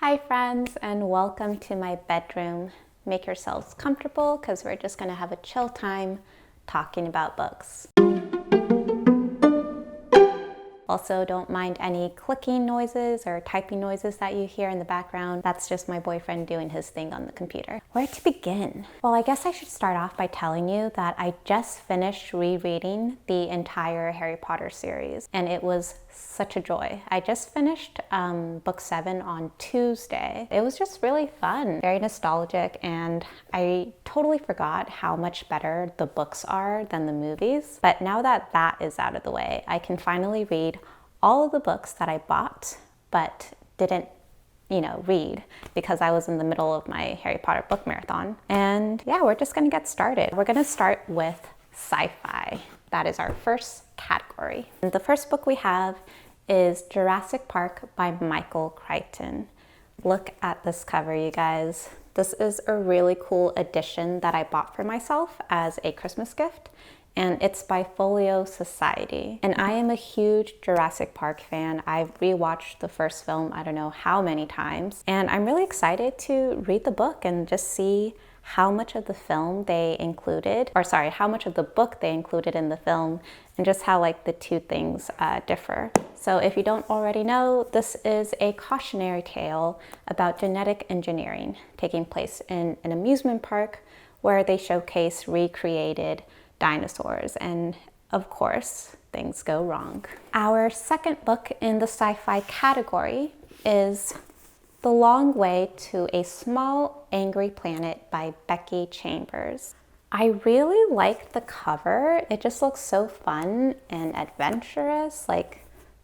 Hi friends, and welcome to my bedroom. Make yourselves comfortable because we're just going to have a chill time talking about books. Also, don't mind any clicking noises or typing noises that you hear in the background. That's just my boyfriend doing his thing on the computer. Where to begin? Well, I guess I should start off by telling you that I just finished rereading the entire Harry Potter series, and it was such a joy. I just finished book 7 on Tuesday. It was just really fun, very nostalgic, and I totally forgot how much better the books are than the movies. But now that that is out of the way, I can finally read all of the books that I bought but didn't read because I was in the middle of my Harry Potter book marathon. And yeah, we're just gonna get started. We're gonna start with sci-fi. That is our first category. And the first book we have is Jurassic Park by Michael Crichton. Look at this cover, you guys. This is a really cool edition that I bought for myself as a Christmas gift, and it's by Folio Society. And I am a huge Jurassic Park fan. I've rewatched the first film I don't know how many times, and I'm really excited to read the book and just see how much of the film they included, how much of the book they included in the film, and just how the two things differ. So if you don't already know, this is a cautionary tale about genetic engineering taking place in an amusement park where they showcase recreated dinosaurs, and of course, things go wrong. Our second book in the sci-fi category is The Long Way to a Small Angry Planet by Becky Chambers. I really like the cover. It just looks so fun and adventurous.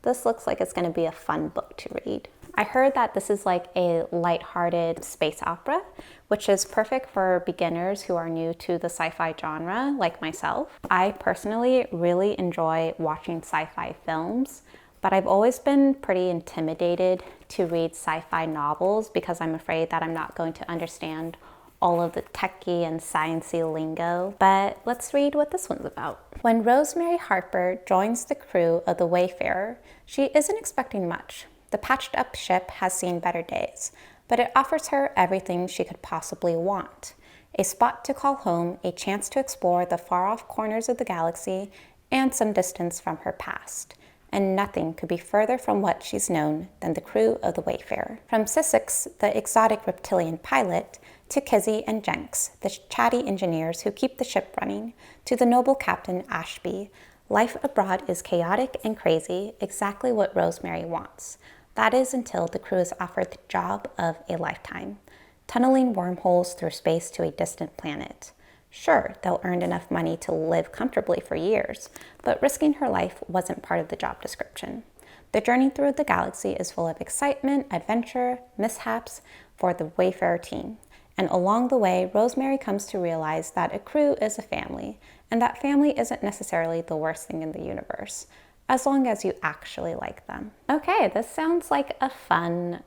This looks like it's going to be a fun book to read. I heard that this is like a lighthearted space opera, which is perfect for beginners who are new to the sci-fi genre, like myself. I personally really enjoy watching sci-fi films, but I've always been pretty intimidated to read sci-fi novels because I'm afraid that I'm not going to understand all of the techie and sciencey lingo. But let's read what this one's about. When Rosemary Harper joins the crew of the Wayfarer, she isn't expecting much. The patched up ship has seen better days, but it offers her everything she could possibly want. A spot to call home, a chance to explore the far-off corners of the galaxy, and some distance from her past. And nothing could be further from what she's known than the crew of the Wayfarer. From Sissix, the exotic reptilian pilot, to Kizzy and Jenks, the chatty engineers who keep the ship running, to the noble Captain Ashby, life abroad is chaotic and crazy, exactly what Rosemary wants. That is until the crew is offered the job of a lifetime, tunneling wormholes through space to a distant planet. Sure, they'll earn enough money to live comfortably for years, but risking her life wasn't part of the job description. The journey through the galaxy is full of excitement, adventure, mishaps for the Wayfarer team. And along the way, Rosemary comes to realize that a crew is a family, and that family isn't necessarily the worst thing in the universe, as long as you actually like them. Okay, this sounds like a fun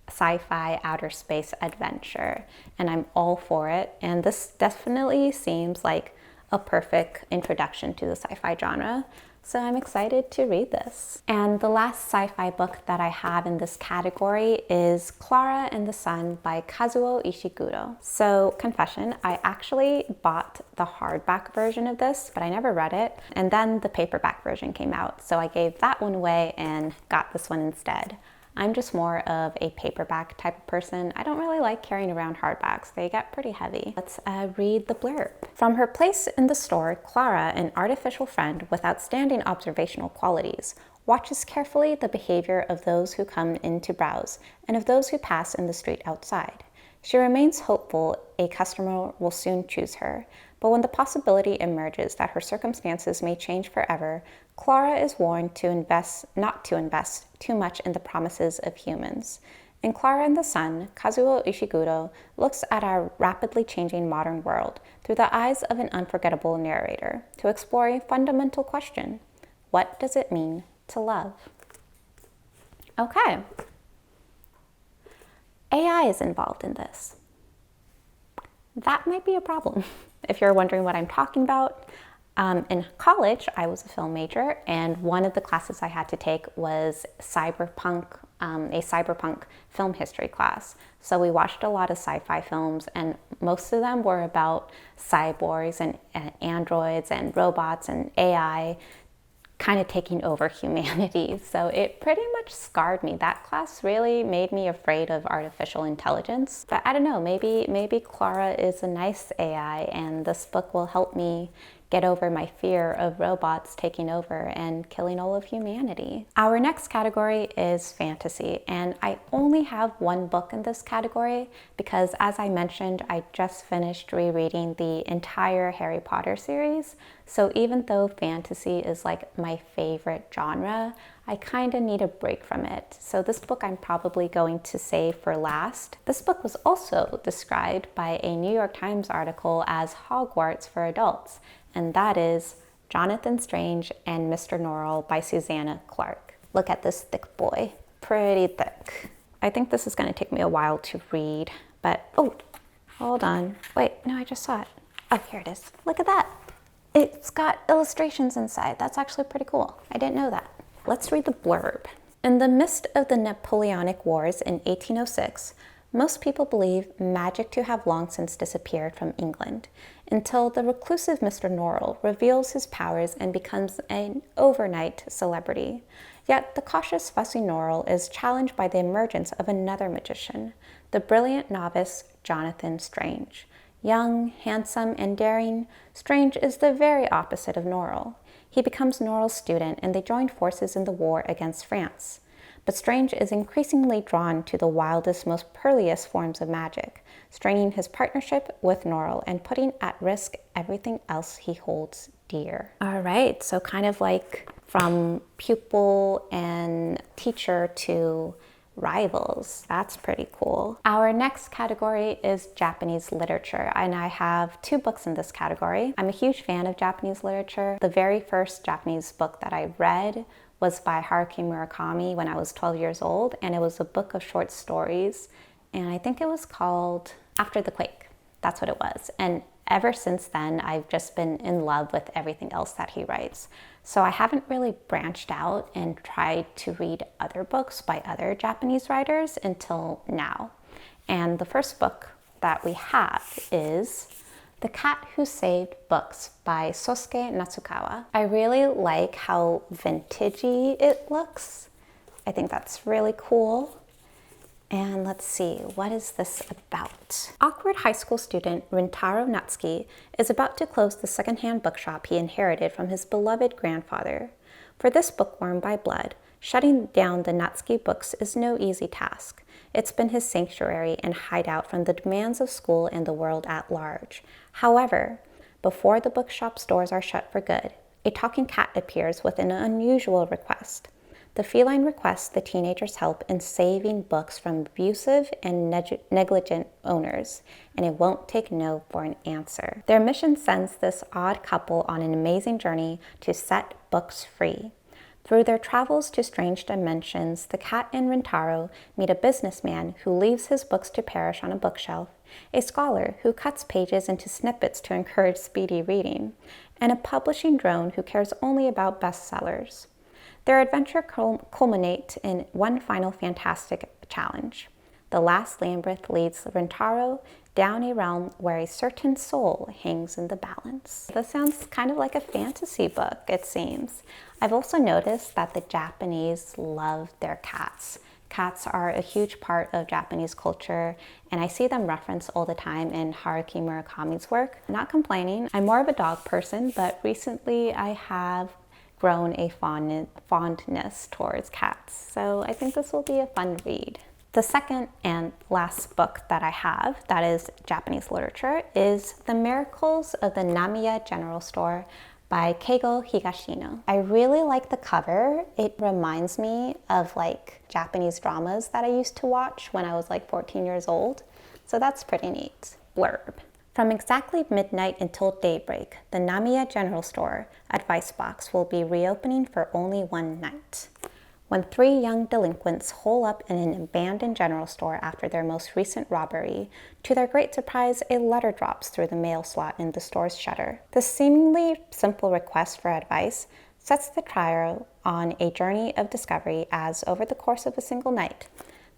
sci-fi outer space adventure, and I'm all for it. And this definitely seems like a perfect introduction to the sci-fi genre. So I'm excited to read this. And the last sci-fi book that I have in this category is Klara and the Sun by Kazuo Ishiguro. So confession, I actually bought the hardback version of this, but I never read it. And then the paperback version came out. So I gave that one away and got this one instead. I'm just more of a paperback type of person. I don't really like carrying around hardbacks. They get pretty heavy. Let's read the blurb. From her place in the store, Klara, an artificial friend with outstanding observational qualities, watches carefully the behavior of those who come in to browse and of those who pass in the street outside. She remains hopeful a customer will soon choose her, but when the possibility emerges that her circumstances may change forever, Klara is warned not to invest too much in the promises of humans. In Klara and the Sun, Kazuo Ishiguro looks at our rapidly changing modern world through the eyes of an unforgettable narrator to explore a fundamental question. What does it mean to love? Okay. AI is involved in this. That might be a problem. If you're wondering what I'm talking about, in college, I was a film major, and one of the classes I had to take was cyberpunk a cyberpunk film history class. So we watched a lot of sci-fi films, and most of them were about cyborgs and androids and robots and AI kind of taking over humanity. So it pretty much scarred me. That class really made me afraid of artificial intelligence. But I don't know, maybe Klara is a nice AI, and this book will help me get over my fear of robots taking over and killing all of humanity. Our next category is fantasy, and I only have one book in this category because, as I mentioned, I just finished rereading the entire Harry Potter series. So even though fantasy is like my favorite genre, I kind of need a break from it. So this book I'm probably going to save for last. This book was also described by a New York Times article as Hogwarts for adults, and that is Jonathan Strange and Mr. Norrell by Susanna Clarke. Look at this thick boy, pretty thick. I think this is gonna take me a while to read, but oh, hold on. Wait, no, I just saw it. Oh, here it is. Look at that. It's got illustrations inside. That's actually pretty cool. I didn't know that. Let's read the blurb. In the midst of the Napoleonic Wars in 1806, most people believe magic to have long since disappeared from England, until the reclusive Mr. Norrell reveals his powers and becomes an overnight celebrity. Yet the cautious, fussy Norrell is challenged by the emergence of another magician, the brilliant novice Jonathan Strange. Young, handsome, and daring, Strange is the very opposite of Norrell. He becomes Norrell's student, and they join forces in the war against France. But Strange is increasingly drawn to the wildest, most perilous forms of magic, straining his partnership with Norrell and putting at risk everything else he holds dear. All right, so kind of like from pupil and teacher to rivals. That's pretty cool. Our next category is Japanese literature, and I have two books in this category. I'm a huge fan of Japanese literature. The very first Japanese book that I read was by Haruki Murakami when I was 12 years old, and it was a book of short stories, and I think it was called After the Quake. That's what it was. And ever since then, I've just been in love with everything else that he writes. So I haven't really branched out and tried to read other books by other Japanese writers until now. And the first book that we have is The Cat Who Saved Books by Sosuke Natsukawa. I really like how vintagey it looks. I think that's really cool. And let's see, what is this about? Awkward high school student Rintaro Natsuki is about to close the secondhand bookshop he inherited from his beloved grandfather. For this bookworm by blood, shutting down the Natsuki books is no easy task. It's been his sanctuary and hideout from the demands of school and the world at large. However, before the bookshop's doors are shut for good, a talking cat appears with an unusual request. The feline requests the teenager's help in saving books from abusive and negligent owners, and it won't take no for an answer. Their mission sends this odd couple on an amazing journey to set books free. Through their travels to strange dimensions, the cat and Rintaro meet a businessman who leaves his books to perish on a bookshelf, a scholar who cuts pages into snippets to encourage speedy reading, and a publishing drone who cares only about bestsellers. Their adventure culminates in one final fantastic challenge. The last labyrinth leads Rintaro down a realm where a certain soul hangs in the balance. This sounds kind of like a fantasy book, it seems. I've also noticed that the Japanese love their cats. Cats are a huge part of Japanese culture, and I see them referenced all the time in Haruki Murakami's work. Not complaining, I'm more of a dog person, but recently I have grown a fondness towards cats. So I think this will be a fun read. The second and last book that I have that is Japanese literature is The Miracles of the Namiya General Store by Keigo Higashino. I really like the cover. It reminds me of like Japanese dramas that I used to watch when I was like 14 years old. So that's pretty neat. Blurb. From exactly midnight until daybreak, the Namiya General Store advice box will be reopening for only one night. When three young delinquents hole up in an abandoned general store after their most recent robbery, to their great surprise, a letter drops through the mail slot in the store's shutter. The seemingly simple request for advice sets the trio on a journey of discovery as, over the course of a single night,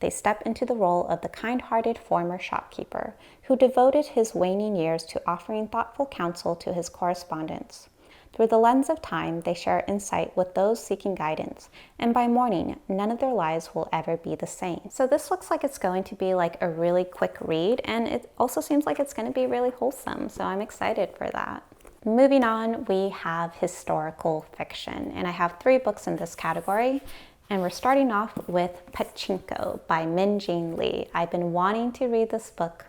they step into the role of the kind-hearted former shopkeeper who devoted his waning years to offering thoughtful counsel to his correspondents. Through the lens of time, they share insight with those seeking guidance, and by morning, none of their lives will ever be the same. So this looks like it's going to be like a really quick read, and it also seems like it's going to be really wholesome, so I'm excited for that. Moving on, we have historical fiction, and I have 3 books in this category. And we're starting off with Pachinko by Min-Jin Lee. I've been wanting to read this book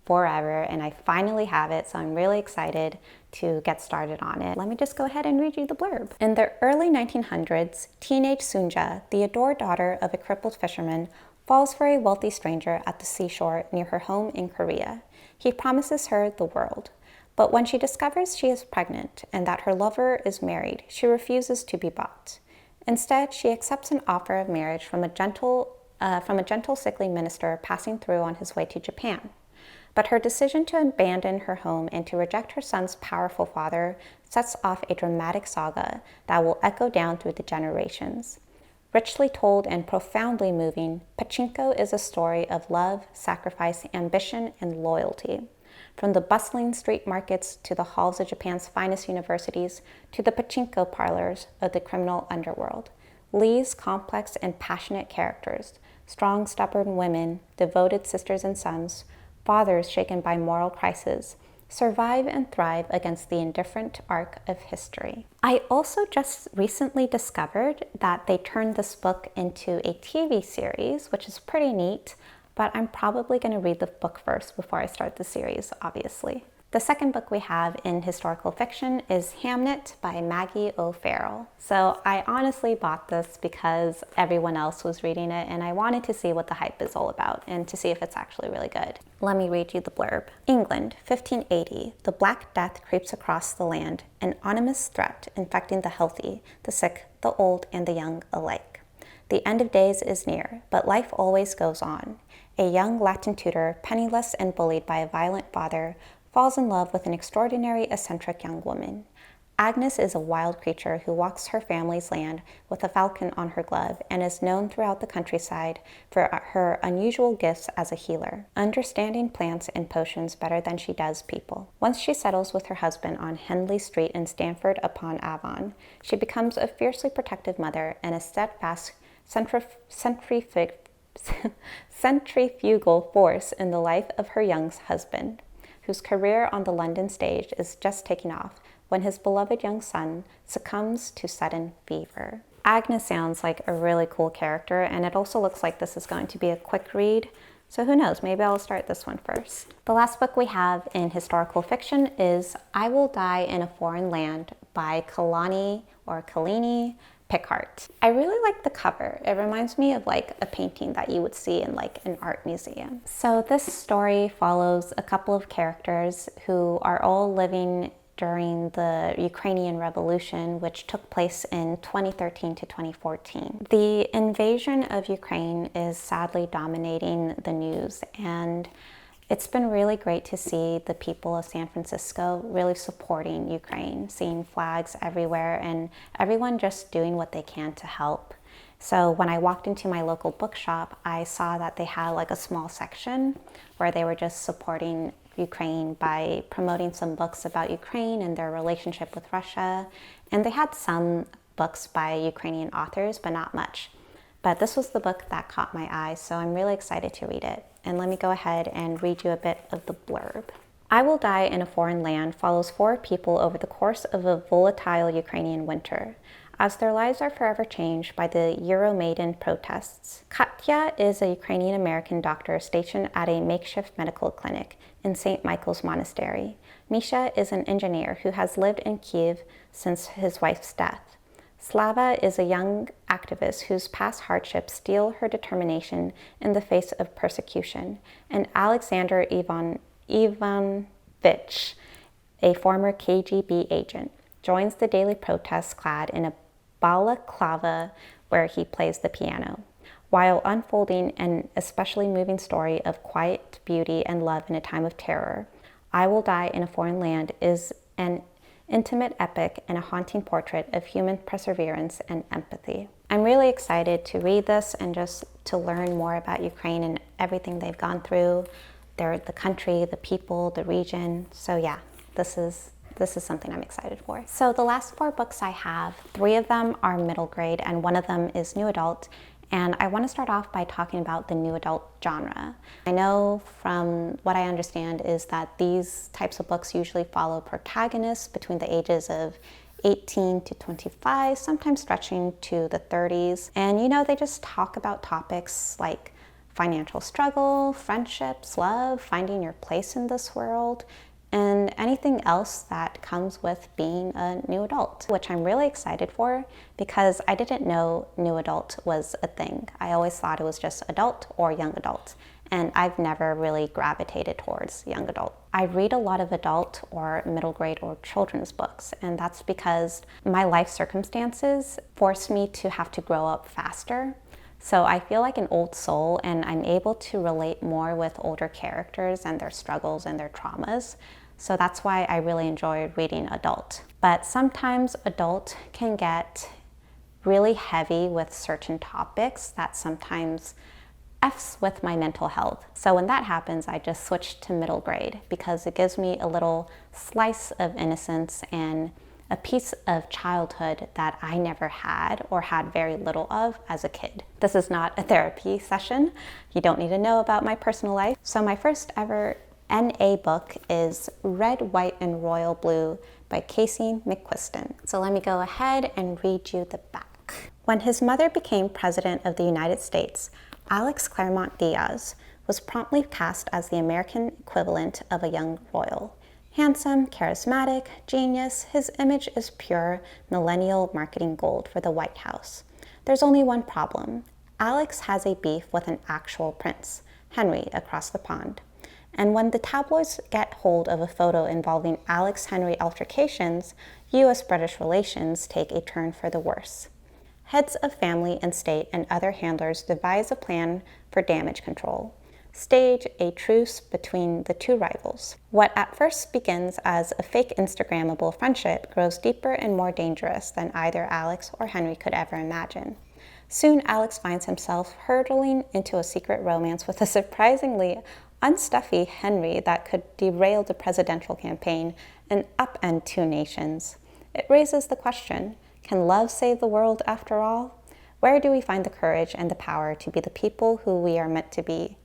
forever, and I finally have it, so I'm really excited to get started on it. Let me just go ahead and read you the blurb. In the early 1900s, teenage Sunja, the adored daughter of a crippled fisherman, falls for a wealthy stranger at the seashore near her home in Korea. He promises her the world. But when she discovers she is pregnant and that her lover is married, she refuses to be bought. Instead, she accepts an offer of marriage from a gentle, sickly minister passing through on his way to Japan. But her decision to abandon her home and to reject her son's powerful father sets off a dramatic saga that will echo down through the generations. Richly told and profoundly moving, Pachinko is a story of love, sacrifice, ambition, and loyalty. From the bustling street markets to the halls of Japan's finest universities to the pachinko parlors of the criminal underworld, Lee's complex and passionate characters, strong, stubborn women, devoted sisters and sons, fathers shaken by moral crisis, survive and thrive against the indifferent arc of history. I also just recently discovered that they turned this book into a TV series, which is pretty neat. But I'm probably going to read the book first before I start the series, obviously. The second book we have in historical fiction is Hamnet by Maggie O'Farrell. So I honestly bought this because everyone else was reading it, and I wanted to see what the hype is all about and to see if it's actually really good. Let me read you the blurb. England, 1580. The Black Death creeps across the land, an ominous threat infecting the healthy, the sick, the old, and the young alike. The end of days is near, but life always goes on. A young Latin tutor, penniless and bullied by a violent father, falls in love with an extraordinary, eccentric young woman. Agnes is a wild creature who walks her family's land with a falcon on her glove and is known throughout the countryside for her unusual gifts as a healer, understanding plants and potions better than she does people. Once she settles with her husband on Henley Street in Stamford-upon-Avon, she becomes a fiercely protective mother and a steadfast centrifugal force in the life of her young husband, whose career on the London stage is just taking off when his beloved young son succumbs to sudden fever. Agnes sounds like a really cool character, and it also looks like this is going to be a quick read, so who knows, maybe I'll start this one first. The last book we have in historical fiction is I Will Die in a Foreign Land by Kalani Pickart. I really like the cover. It reminds me of like a painting that you would see in like an art museum. So this story follows a couple of characters who are all living during the Ukrainian Revolution, which took place in 2013 to 2014. The invasion of Ukraine is sadly dominating the news, and it's been really great to see the people of San Francisco really supporting Ukraine, seeing flags everywhere and everyone just doing what they can to help. So when I walked into my local bookshop, I saw that they had like a small section where they were just supporting Ukraine by promoting some books about Ukraine and their relationship with Russia. And they had some books by Ukrainian authors, but not much. But this was the book that caught my eye, so I'm really excited to read it. And let me go ahead and read you a bit of the blurb. I Will Die in a Foreign Land follows 4 people over the course of a volatile Ukrainian winter, as their lives are forever changed by the Euromaidan protests. Katya is a Ukrainian-American doctor stationed at a makeshift medical clinic in St. Michael's Monastery. Misha is an engineer who has lived in Kyiv since his wife's death. Slava is a young activist whose past hardships steel her determination in the face of persecution, and Alexander Ivanovich, a former KGB agent, joins the daily protests clad in a balaclava where he plays the piano, while unfolding an especially moving story of quiet beauty and love in a time of terror. I Will Die in a Foreign Land is an intimate epic and a haunting portrait of human perseverance and empathy. I'm really excited to read this and just to learn more about Ukraine and everything they've gone through, the country, the people, the region. So yeah, this is something I'm excited for. So the last 4 books I have, 3 of them are middle grade and 1 of them is new adult. And I want to start off by talking about the new adult genre. I know from what I understand is that these types of books usually follow protagonists between the ages of 18 to 25, sometimes stretching to the 30s. And you know, they just talk about topics like financial struggle, friendships, love, finding your place in this world, and anything else that comes with being a new adult, which I'm really excited for because I didn't know new adult was a thing. I always thought it was just adult or young adult, and I've never really gravitated towards young adult. I read a lot of adult or middle grade or children's books, and that's because my life circumstances forced me to have to grow up faster. So I feel like an old soul, and I'm able to relate more with older characters and their struggles and their traumas. So that's why I really enjoy reading adult. But sometimes adult can get really heavy with certain topics that sometimes F's with my mental health. So when that happens, I just switch to middle grade because it gives me a little slice of innocence and a piece of childhood that I never had or had very little of as a kid. This is not a therapy session. You don't need to know about my personal life. So my first ever NA book is Red, White, and Royal Blue by Casey McQuiston. So let me go ahead and read you the back. When his mother became President of the United States, Alex Claremont Diaz was promptly cast as the American equivalent of a young royal. Handsome, charismatic, genius, his image is pure millennial marketing gold for the White House. There's only one problem. Alex has a beef with an actual prince, Henry, across the pond. And when the tabloids get hold of a photo involving Alex-Henry altercations, U.S.-British relations take a turn for the worse. Heads of family and state and other handlers devise a plan for damage control, stage a truce between the two rivals. What at first begins as a fake Instagrammable friendship grows deeper and more dangerous than either Alex or Henry could ever imagine. Soon Alex finds himself hurtling into a secret romance with a surprisingly unstuffy Henry that could derail the presidential campaign and upend 2 nations. It raises the question, can love save the world after all? Where do we find the courage and the power to be the people who we are meant to be?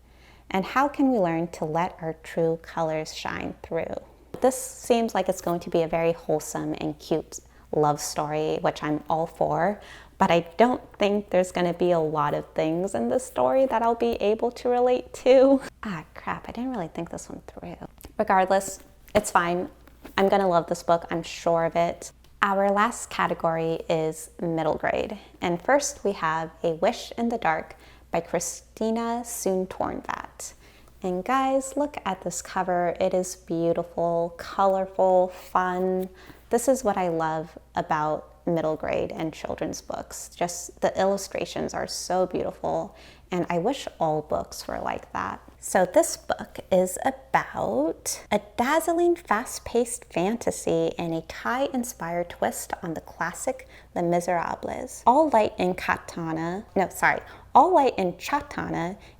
And how can we learn to let our true colors shine through? This seems like it's going to be a very wholesome and cute love story, which I'm all for, but I don't think there's going to be a lot of things in this story that I'll be able to relate to. Ah, crap, I didn't really think this one through. Regardless, it's fine. I'm going to love this book, I'm sure of it. Our last category is middle grade. And first we have A Wish in the Dark by Christina Soon-Tornvat. And guys, look at this cover. It is beautiful, colorful, fun. This is what I love about middle grade and children's books. Just the illustrations are so beautiful, and I wish all books were like that. So this book is about a dazzling, fast-paced fantasy and a Thai-inspired twist on the classic Les Miserables. All Light in Chattanooga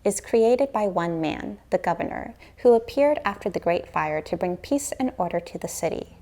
is created by one man, the governor, who appeared after the Great Fire to bring peace and order to the city.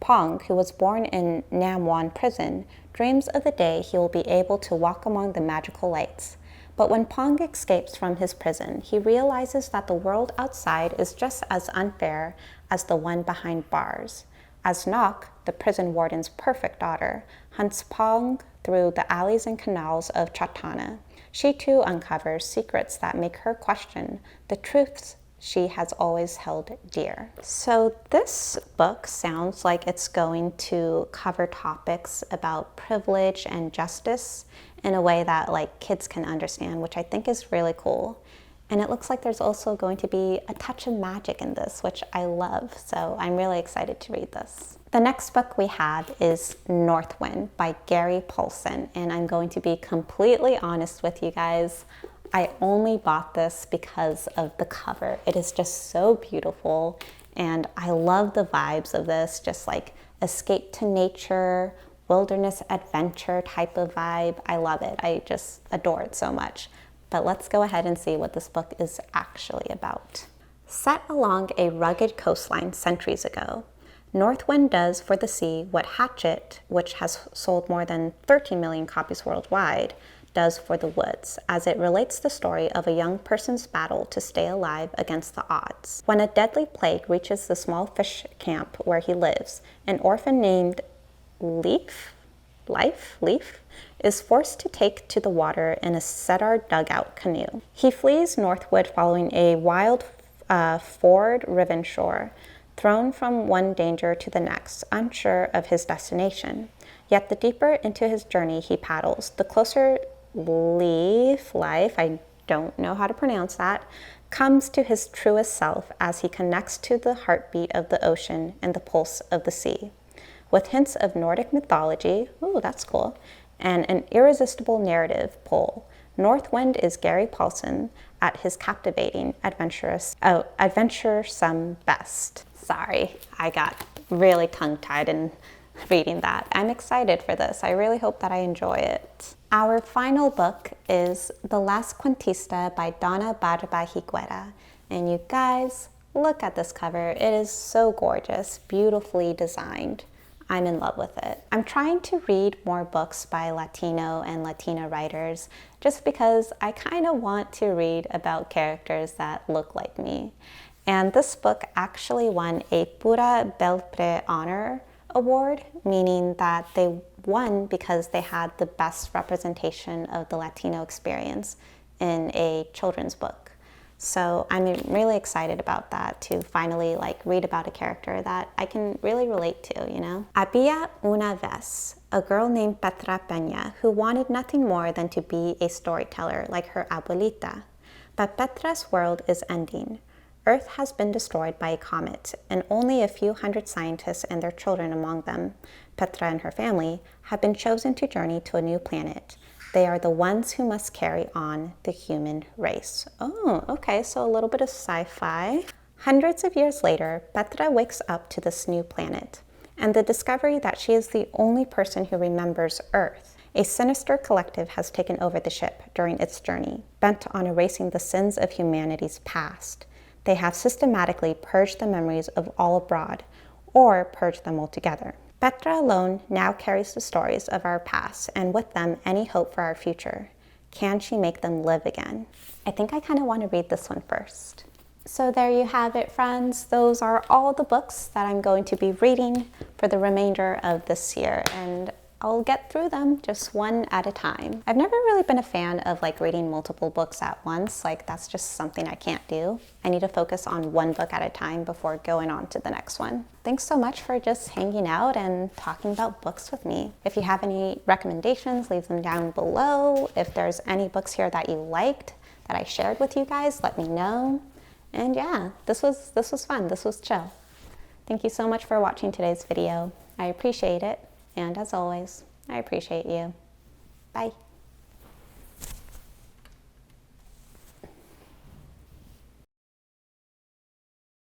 Pong, who was born in Nam Wan prison, dreams of the day he will be able to walk among the magical lights. But when Pong escapes from his prison, he realizes that the world outside is just as unfair as the one behind bars. As Nok, the prison warden's perfect daughter, hunts Pong through the alleys and canals of Chattanooga, she too uncovers secrets that make her question the truths she has always held dear. So this book sounds like it's going to cover topics about privilege and justice in a way that like kids can understand, which I think is really cool. And it looks like there's also going to be a touch of magic in this, which I love. So I'm really excited to read this. The next book we have is Northwind by Gary Paulson. And I'm going to be completely honest with you guys. I only bought this because of the cover. It is just so beautiful, and I love the vibes of this, just like escape to nature, wilderness adventure type of vibe. I love it. I just adore it so much. But let's go ahead and see what this book is actually about. Set along a rugged coastline centuries ago, Northwind does for the sea what Hatchet, which has sold more than 13 million copies worldwide, does for the woods, as it relates the story of a young person's battle to stay alive against the odds. When a deadly plague reaches the small fish camp where he lives, an orphan named Leaf is forced to take to the water in a cedar dugout canoe. He flees northward following a wild ford-riven shore, thrown from one danger to the next, unsure of his destination. Yet the deeper into his journey he paddles, the closer Life, I don't know how to pronounce that, comes to his truest self as he connects to the heartbeat of the ocean and the pulse of the sea. With hints of Nordic mythology, ooh, that's cool, and an irresistible narrative pull, Northwind is Gary Paulson at his captivating, adventuresome best. Sorry, I got really tongue-tied in reading that. I'm excited for this. I really hope that I enjoy it. Our final book is The Last Cuentista by Donna Barba Higuera. And you guys, look at this cover. It is so gorgeous, beautifully designed. I'm in love with it. I'm trying to read more books by Latino and Latina writers just because I kind of want to read about characters that look like me. And this book actually won a Pura Belpre Honor Award, meaning that they won because they had the best representation of the Latino experience in a children's book. So I'm really excited about that, to finally read about a character that I can really relate to, you know? Había una vez a girl named Petra Peña who wanted nothing more than to be a storyteller like her abuelita. But Petra's world is ending. Earth has been destroyed by a comet, and only a few hundred scientists and their children among them, Petra and her family, have been chosen to journey to a new planet. They are the ones who must carry on the human race. Oh, okay, so a little bit of sci-fi. Hundreds of years later, Petra wakes up to this new planet, and the discovery that she is the only person who remembers Earth. A sinister collective has taken over the ship during its journey, bent on erasing the sins of humanity's past. They have systematically purged the memories of all abroad, or purged them altogether. Petra alone now carries the stories of our past, and with them, any hope for our future. Can she make them live again? I think I kind of want to read this one first. So there you have it, friends. Those are all the books that I'm going to be reading for the remainder of this year, and I'll get through them just one at a time. I've never really been a fan of reading multiple books at once. That's just something I can't do. I need to focus on one book at a time before going on to the next one. Thanks so much for just hanging out and talking about books with me. If you have any recommendations, leave them down below. If there's any books here that you liked that I shared with you guys, let me know. And yeah, this was fun. This was chill. Thank you so much for watching today's video. I appreciate it. And as always, I appreciate you. Bye.